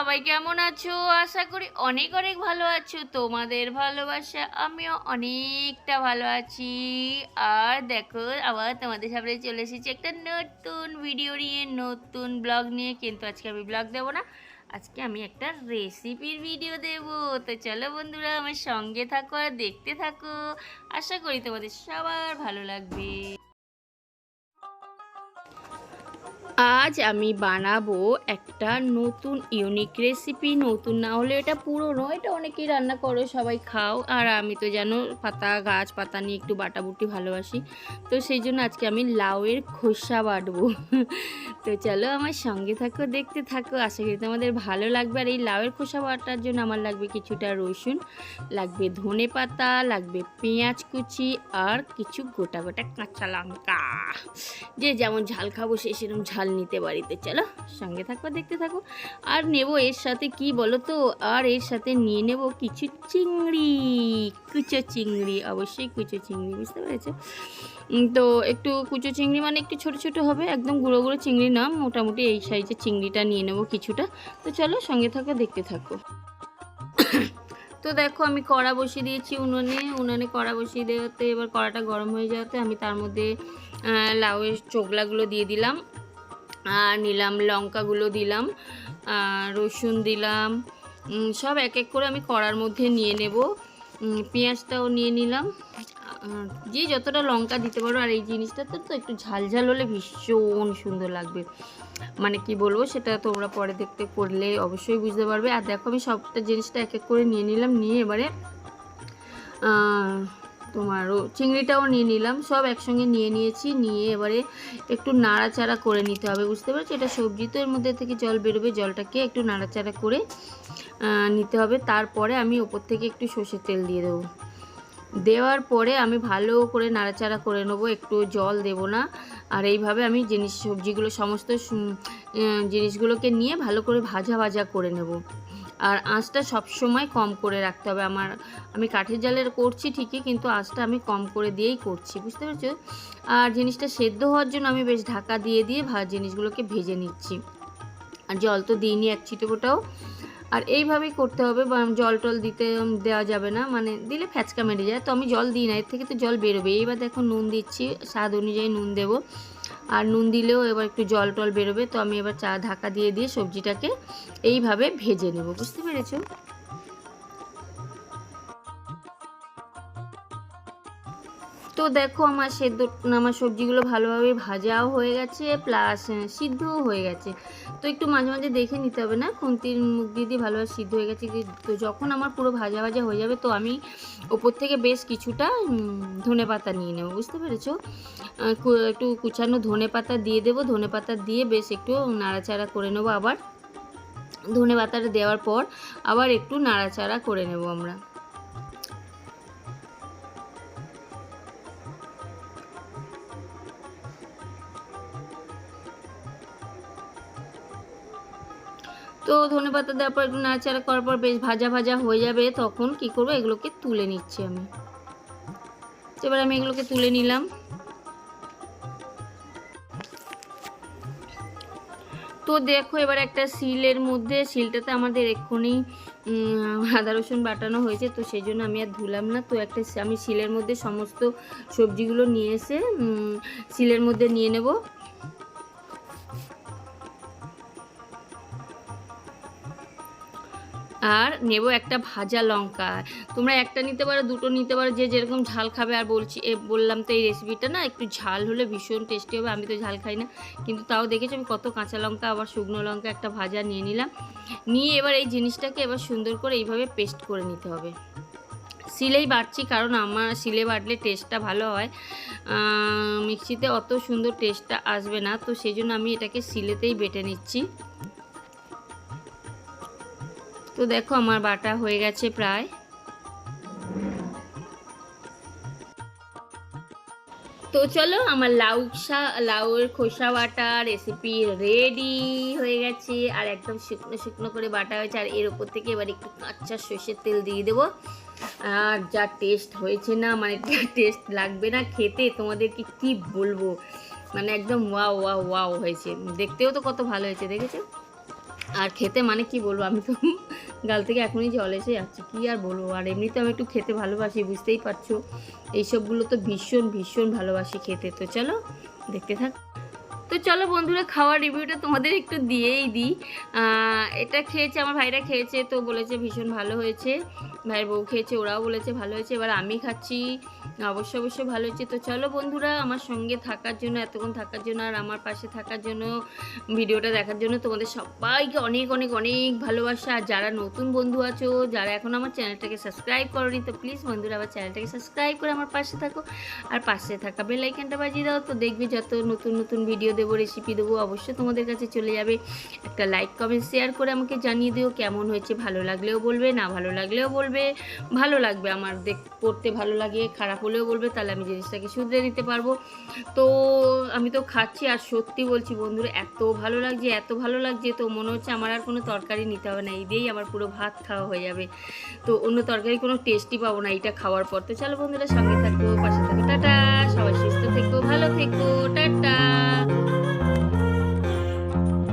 সবাই কেমন আছো? আশা করি অনেক অনেক ভালো আছো। তোমাদের ভালোবাসা আমিও অনেকটা ভালো আছি। আর দেখো আবার তোমাদের সামনে চলে এসেছি একটা নতুন ভিডিও নিয়ে, নতুন ব্লগ নিয়ে। কিন্তু আজকে আমি ব্লগ দেবো না, আজকে আমি একটা রেসিপির ভিডিও দেব। তো চলো বন্ধুরা, আমার সঙ্গে থাকো আর দেখতে থাকো। আশা করি তোমাদের সবার ভালো লাগবে। আজ আমি বানাবো একটা নতুন ইউনিক রেসিপি। নতুন না হলে এটা পুরনো, এটা অনেকেই রান্না করো, সবাই খাও। আর আমি তো জানো পাতা গাছ পাতা নিয়ে একটু বাটাবুটি ভালোবাসি। তো সেই জন্য আজকে আমি লাউয়ের খোসা বাটবো। তো চলো আমার সঙ্গে থাকো, দেখতে থাকো। আশা করি তোমাদের ভালো লাগবে। আর এই লাউয়ের খোসা বাটার জন্য আমার লাগবে কিছুটা রসুন, লাগবে ধনে পাতা, লাগবে পেঁয়াজ কুচি, আর কিছু গোটা গোটা কাঁচা লঙ্কা। যে যেমন ঝাল খাবো সে সেরকম ঝাল নিতে বাড়িতে। চলো সঙ্গে থাকো, দেখতে থাকো। আর নেব এর সাথে কি বলো তো, আর এর সাথে নিয়ে নেব কিছু চিংড়ি, কুচো চিংড়ি, অবশ্যই কুচো চিংড়ি, বুঝতে পেরেছো? তো একটু কুচো চিংড়ি মানে একটু ছোট ছোট হবে, একদম গুঁড়ো গুঁড়ো চিংড়ি না, মোটামুটি এই সাইজের চিংড়িটা নিয়ে নেব কিছুটা। তো চলো সঙ্গে থাকো, দেখতে থাকো। তো দেখো আমি কড়া বসিয়ে দিয়েছি উনুনে কড়া বসিয়ে দেওয়াতে, এবার কড়াটা গরম হয়ে যাওয়াতে আমি তার মধ্যে লাউয়ের চোগলাগুলো দিয়ে দিলাম, আর নিলাম লঙ্কাগুলো দিলাম, রসুন দিলাম, সব এক এক করে আমি কড়ার মধ্যে নিয়ে নেব। পেঁয়াজটাও নিয়ে নিলাম, যে যতটা লঙ্কা দিতে পারো। আর এই জিনিসটা তো একটু ঝাল ঝাল হলে ভীষণ সুন্দর লাগবে, মানে কি বলবো সেটা তোমরা পরে দেখতে করলে অবশ্যই বুঝতে পারবে। আর দেখো আমি সবটা জিনিসটা এক এক করে নিয়ে নিলাম, নিয়ে এবারে তোমারও চিংড়িটাও নিয়ে নিলাম, সব একসঙ্গে নিয়ে নিয়েছি। নিয়ে এবারে একটু নাড়াচাড়া করে নিতে হবে, বুঝতে পারছি এটা সবজি তো, এর মধ্যে থেকে জল বেরোবে, জলটাকে একটু নাড়াচাড়া করে নিতে হবে। তারপরে আমি ওপর থেকে একটু সর্ষের তেল দিয়ে দেবো। দেওয়ার পরে আমি ভালো করে নাড়াচাড়া করে নেবো, একটু জল দেব না। আর এইভাবে আমি সবজিগুলো সমস্ত জিনিসগুলোকে নিয়ে ভালো করে ভাজা ভাজা করে নেব। আর আঁচটা সবসময় কম করে রাখতে হবে। আমি কাঠের জালের করছি ঠিকই, কিন্তু আঁচটা আমি কম করে দিয়েই করছি, বুঝতে পারছো? আর জিনিসটা সেদ্ধ হওয়ার জন্য আমি বেশ ঢাকা দিয়ে দিয়ে জিনিসগুলোকে ভেজে নিচ্ছি। আর জল তো দিইনি এক ছিটেফোঁটাও। আর এইভাবেই করতে হবে, জল টল দেওয়া যাবে না, মানে দিলে ফ্যাচকা মেরে যায়। তো আমি জল দিই না, এর থেকে তো জল বেরোবে। এইবার দেখো নুন দিচ্ছি, স্বাদ অনুযায়ী নুন দেবো। আর নুন দিলেও এবার একটু জল টল বেরোবে। তো আমি এবার ঢাকা দিয়ে দিয়ে সবজিটাকে এইভাবে ভেজে নেব, বুঝতে পেরেছো? তো দেখো আমার সবজিগুলো ভালোভাবে ভাজাও হয়ে গেছে, প্লাস সিদ্ধও হয়ে গেছে। তো একটু মাঝে মাঝে দেখে নিতে হবে, না খুন্তির মুখ দিয়ে দিয়ে ভালোভাবে সিদ্ধ হয়ে গেছে। তো যখন আমার পুরো ভাজা ভাজা হয়ে যাবে, তো আমি ওপর থেকে বেশ কিছুটা ধনে পাতা নিয়ে নেব, বুঝতে পেরেছো? একটু কুচানো ধনে পাতা দিয়ে দেবো। ধনে পাতা দিয়ে বেশ একটু নাড়াচাড়া করে নেবো। আবার ধনে পাতাটা দেওয়ার পর আবার একটু নাড়াচাড়া করে নেব আমরা। তো ধনে পাতা দেওয়ার পর একটু নাড়াচাড়া করার পর বেশ ভাজা ভাজা হয়ে যাবে, তখন কি করবো, এগুলোকে তুলে নিচ্ছি আমি। এবার আমি এগুলোকে তুলে নিলাম। তো দেখো এবার একটা শিলটাতে আমাদের এক্ষুনি আদা রসুন বাটানো হয়েছে, তো সেই জন্য আমি আর ধুলাম না। তো আমি শিলের মধ্যে সমস্ত সবজিগুলো নিয়ে এসে শিলের মধ্যে নিয়ে নেব। আর নেব একটা ভাজা লঙ্কা। তোমরা একটা নিতে পারো, দুটো নিতে পারো, যে যেরকম ঝাল খাবে। আর বললাম তো এই রেসিপিটা না একটু ঝাল হলে ভীষণ টেস্টি হবে। আমি তো ঝাল খাই না, কিন্তু তাও দেখেছি আমি কত কাঁচা লঙ্কা আবার শুকনো লঙ্কা একটা ভাজা নিয়ে নিলাম। নিয়ে এবার এই জিনিসটাকে এবার সুন্দর করে এইভাবে পেস্ট করে নিতে হবে। শিলেই বাটছি, কারণ আমার শিলে বাটলে টেস্টটা ভালো হয়, মিক্সিতে অত সুন্দর টেস্টটা আসবে না। তো সেই জন্য আমি এটাকে শিলেতেই বেটে নিচ্ছি। তো দেখো আমার বাটা হয়ে গেছে প্রায়। তো চলো আমার লাউয়ের খোসা বাটা রেসিপি রেডি হয়ে গেছে। আর একদম শুকনো শুকনো করে বাটা হয়েছে। আর এর উপর থেকে এবার একটু কাঁচা সর্ষের তেল দিয়ে দেবো। আর যা টেস্ট হয়েছে না, মানে টেস্ট লাগবে না খেতে, তোমাদেরকে কি বলবো, মানে একদম ওয়াও ওয়াও ওয়াও হয়েছে। দেখতেও তো কত ভালো হয়েছে, দেখেছো? আর খেতে মানে কি বলবো, আমি তো গাল থেকে এখনই জল এসে যাচ্ছে, কী আর বলবো। আর এমনিতে আমি একটু খেতে ভালোবাসি, বুঝতেই পারছো, এইসবগুলো তো ভীষণ ভীষণ ভালোবাসি খেতে। তো চলো দেখতে থাক। তো চলো বন্ধুরা, খাওয়ার রিভিউটা তোমাদের একটু দিয়েই দিই। এটা খেয়েছে, আমার ভাইরা খেয়েছে, তো বলেছে ভীষণ ভালো হয়েছে। ভাইয়ের বউ খেয়েছে, ওরাও বলেছে ভালো হয়েছে। এবার আমি খাচ্ছি, অবশ্যই অবশ্যই ভালো হয়েছে। তো চলো বন্ধুরা, আমার সঙ্গে থাকার জন্য, এতক্ষণ থাকার জন্য, আর আমার পাশে থাকার জন্য, ভিডিওটা দেখার জন্য তোমাদের সবাইকে অনেক অনেক অনেক ভালোবাসা। আর যারা নতুন বন্ধু আছো, যারা এখন আমার চ্যানেলটাকে সাবস্ক্রাইব করোনি, তো প্লিজ বন্ধুরা আমার চ্যানেলটাকে সাবস্ক্রাইব করে আমার পাশে থাকো, আর পাশে থাকা বেল আইকনটা বাজিয়ে দাও। তো দেখবে যত নতুন নতুন ভিডিও দেবো, রেসিপি দেবো, অবশ্যই তোমাদের কাছে চলে যাবে। একটা লাইক কমেন্ট শেয়ার করে আমাকে জানিয়ে দিও কেমন হয়েছে। ভালো লাগলেও বলবে, না ভালো লাগলেও বলবে। ভালো লাগবে আমার করতে ভালো লাগে, খারাপ হলেও বলবে, তাহলে আমি জিনিসটাকে শুধরে নিতে পারবো। তো আমি তো খাচ্ছি, আর সত্যি বলছি বন্ধুরা, এত ভালো লাগছে, এত ভালো লাগছে, তো মনে হচ্ছে আমার আর কোনো তরকারি নিতে হবে না, এই দিয়েই আমার পুরো ভাত খাওয়া হয়ে যাবে। তো অন্য তরকারি কোনো টেস্টই পাবো না এইটা খাওয়ার পর। তো চলো বন্ধুরা, সঙ্গে থাকো, পাশে থাকো, টাটা। সবাই সুস্থ থেকো, ভালো থেকো, টাটা।